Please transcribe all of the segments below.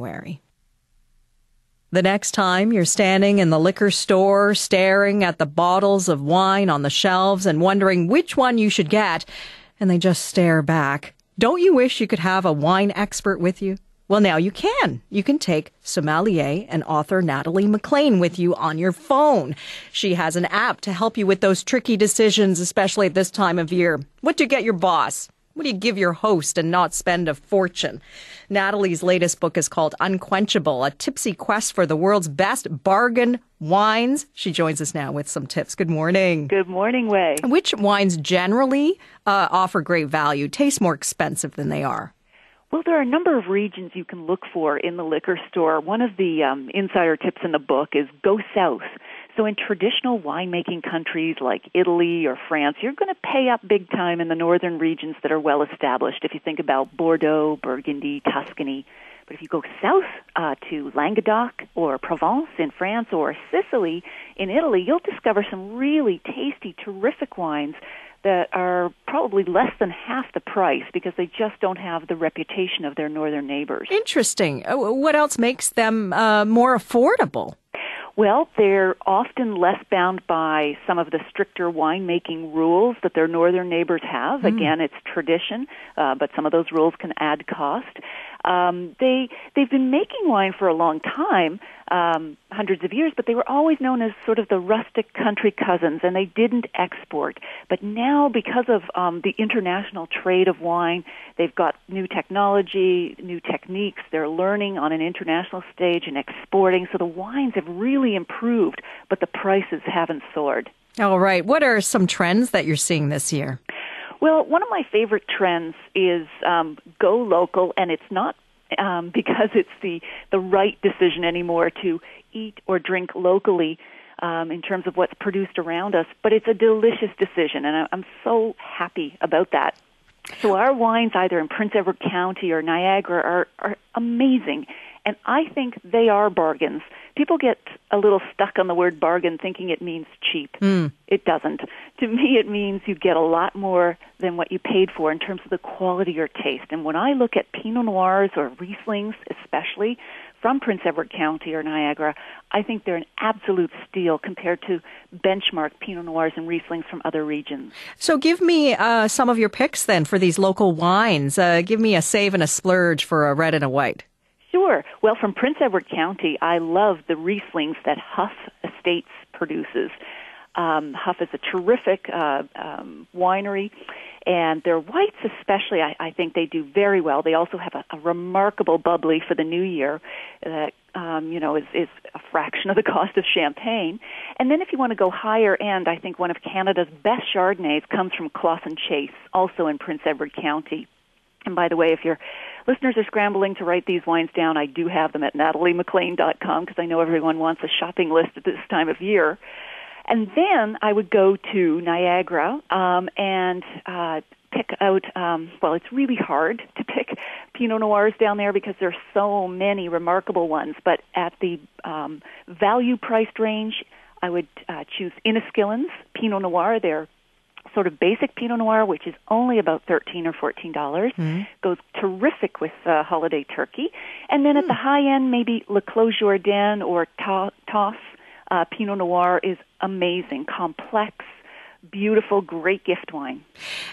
January. The next time you're standing in the liquor store, staring at the bottles of wine on the shelves and wondering which one you should get, and they just stare back, don't you wish you could have a wine expert with you? Well, now you can. You can take sommelier and author Natalie McLean with you on your phone. She has an app to help you with those tricky decisions, especially at this time of year. What do you get your boss? What do you give your host and not spend a fortune? Natalie's latest book is called Unquenchable, a tipsy quest for the world's best bargain wines. She joins us now with some tips. Good morning. Good morning, Wei. Which wines generally offer great value, taste more expensive than they are? Well, there are a number of regions you can look for in the liquor store. One of the insider tips in the book is go south. So in traditional winemaking countries like Italy or France, you're going to pay up big time in the northern regions that are well established. If you think about Bordeaux, Burgundy, Tuscany. But if you go south to Languedoc or Provence in France or Sicily in Italy, you'll discover some really tasty, terrific wines that are probably less than half the price because they just don't have the reputation of their northern neighbors. Interesting. What else makes them more affordable? Well, they're often less bound by some of the stricter winemaking rules that their northern neighbors have. Again, it's tradition, but some of those rules can add cost. They've been making wine for a long time, hundreds of years, but they were always known as sort of the rustic country cousins, and they didn't export. But now, because of the international trade of wine, they've got new technology, new techniques. They're learning on an international stage and exporting, so the wines have really improved, but the prices haven't soared. All right. What are some trends that you're seeing this year? Well, one of my favorite trends is go local, and it's not because it's the right decision anymore to eat or drink locally in terms of what's produced around us, but it's a delicious decision, and I'm so happy about that. So our wines, either in Prince Edward County or Niagara, are amazing, and I think they are bargains. People get a little stuck on the word bargain thinking it means cheap. It doesn't. To me, it means you get a lot more than what you paid for in terms of the quality or taste. And when I look at Pinot Noirs or Rieslings, especially from Prince Edward County or Niagara, I think they're an absolute steal compared to benchmark Pinot Noirs and Rieslings from other regions. So give me some of your picks then for these local wines. Give me a save and a splurge for a red and a white. Sure. Well, from Prince Edward County, I love the Rieslings that Huff Estates produces. Huff is a terrific winery, and their whites especially, I think they do very well. They also have a remarkable bubbly for the new year that, is a fraction of the cost of champagne. And then if you want to go higher end, I think one of Canada's best Chardonnays comes from Clausen Chase, also in Prince Edward County. And by the way, if your listeners are scrambling to write these wines down, I do have them at nataliemclean.com because I know everyone wants a shopping list at this time of year. And then I would go to Niagara and pick out, it's really hard to pick Pinot Noirs down there because there are so many remarkable ones. But at the value-priced range, I would choose Inniskillen's Pinot Noir. They're sort of basic Pinot Noir, which is only about $13 or $14, goes terrific with holiday turkey. And then at the high end, maybe Le Clos Jourdain or Toss Pinot Noir is amazing, complex, beautiful, great gift wine.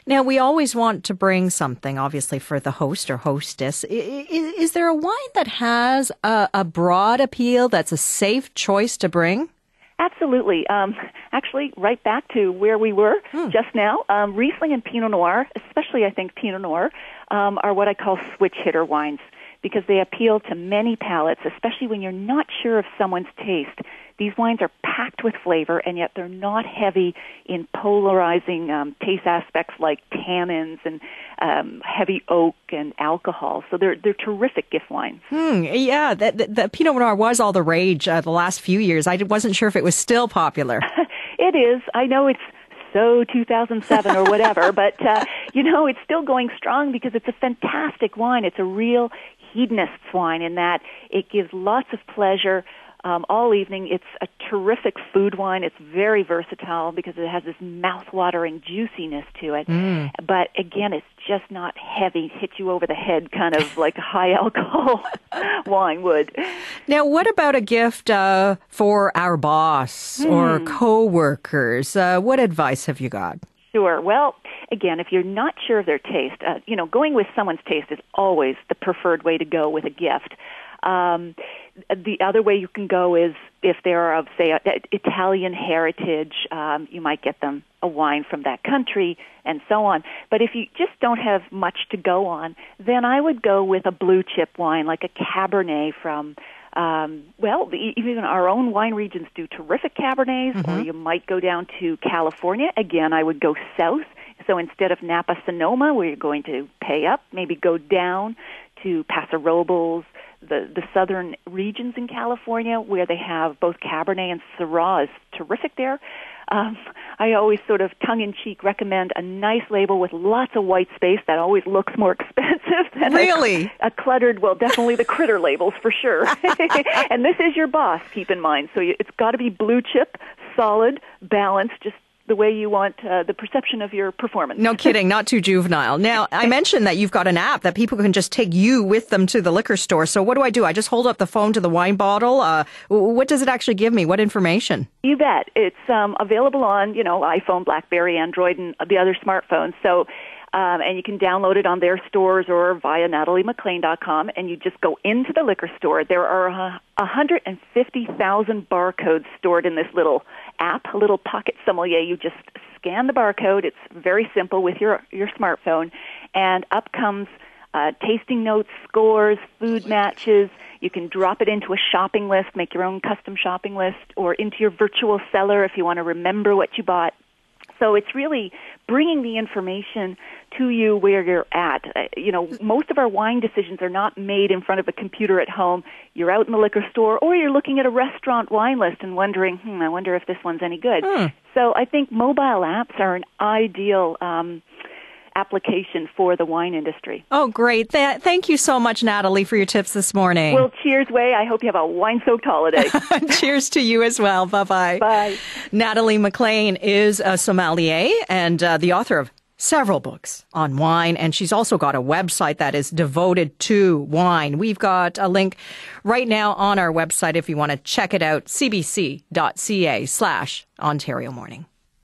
Now, we always want to bring something, obviously, for the host or hostess. Is there a wine that has a broad appeal that's a safe choice to bring? Absolutely. Actually, right back to where we were just now, Riesling and Pinot Noir, especially I think Pinot Noir, are what I call switch hitter wines because they appeal to many palates, especially when you're not sure of someone's taste. These wines are packed with flavor, and yet they're not heavy in polarizing taste aspects like tannins and heavy oak and alcohol. So they're terrific gift wines. Yeah, the Pinot Noir was all the rage the last few years. I wasn't sure if it was still popular. It is. I know it's so 2007 or whatever, but, it's still going strong because it's a fantastic wine. It's a real hedonist's wine in that it gives lots of pleasure, all evening. It's a terrific food wine. It's very versatile because it has this mouth-watering juiciness to it. But again, it's just not heavy, hit you over the head, kind of like a high-alcohol wine would. Now, what about a gift for our boss or coworkers? What advice have you got? Sure. Well, again, if you're not sure of their taste, going with someone's taste is always the preferred way to go with a gift. The other way you can go is if they're of, say, Italian heritage, you might get them a wine from that country and so on. But if you just don't have much to go on, then I would go with a blue chip wine like a Cabernet from even our own wine regions do terrific Cabernets, or you might go down to California. Again, I would go south. So instead of Napa-Sonoma, where you're going to pay up, maybe go down to Paso Robles, the southern regions in California, where they have both Cabernet and Syrah is terrific there. I always sort of tongue-in-cheek recommend a nice label with lots of white space. That always looks more expensive than a cluttered, definitely the critter labels for sure. And this is your boss, keep in mind. So it's got to be blue chip, solid, balanced, just the way you want the perception of your performance. No kidding, not too juvenile. Now, I mentioned that you've got an app that people can just take you with them to the liquor store. So what do? I just hold up the phone to the wine bottle? What does it actually give me? What information? You bet. It's available on, iPhone, BlackBerry, Android, and the other smartphones. So, and you can download it on their stores or via NatalieMcLean.com, and you just go into the liquor store. There are 150,000 barcodes stored in this little app, a little pocket sommelier. You just scan the barcode. It's very simple with your smartphone, and up comes tasting notes, scores, food matches. You can drop it into a shopping list, make your own custom shopping list, or into your virtual cellar if you want to remember what you bought. So it's really bringing the information to you where you're at. Most of our wine decisions are not made in front of a computer at home. You're out in the liquor store, or you're looking at a restaurant wine list and wondering, I wonder if this one's any good. So I think mobile apps are an ideal application for the wine industry. Oh, great. Thank you so much, Natalie, for your tips this morning. Well, cheers, Wei. I hope you have a wine-soaked holiday. Cheers to you as well. Bye-bye. Bye. Natalie McLean is a sommelier and the author of several books on wine, and she's also got a website that is devoted to wine. We've got a link right now on our website if you want to check it out, cbc.ca/Ontario Morning.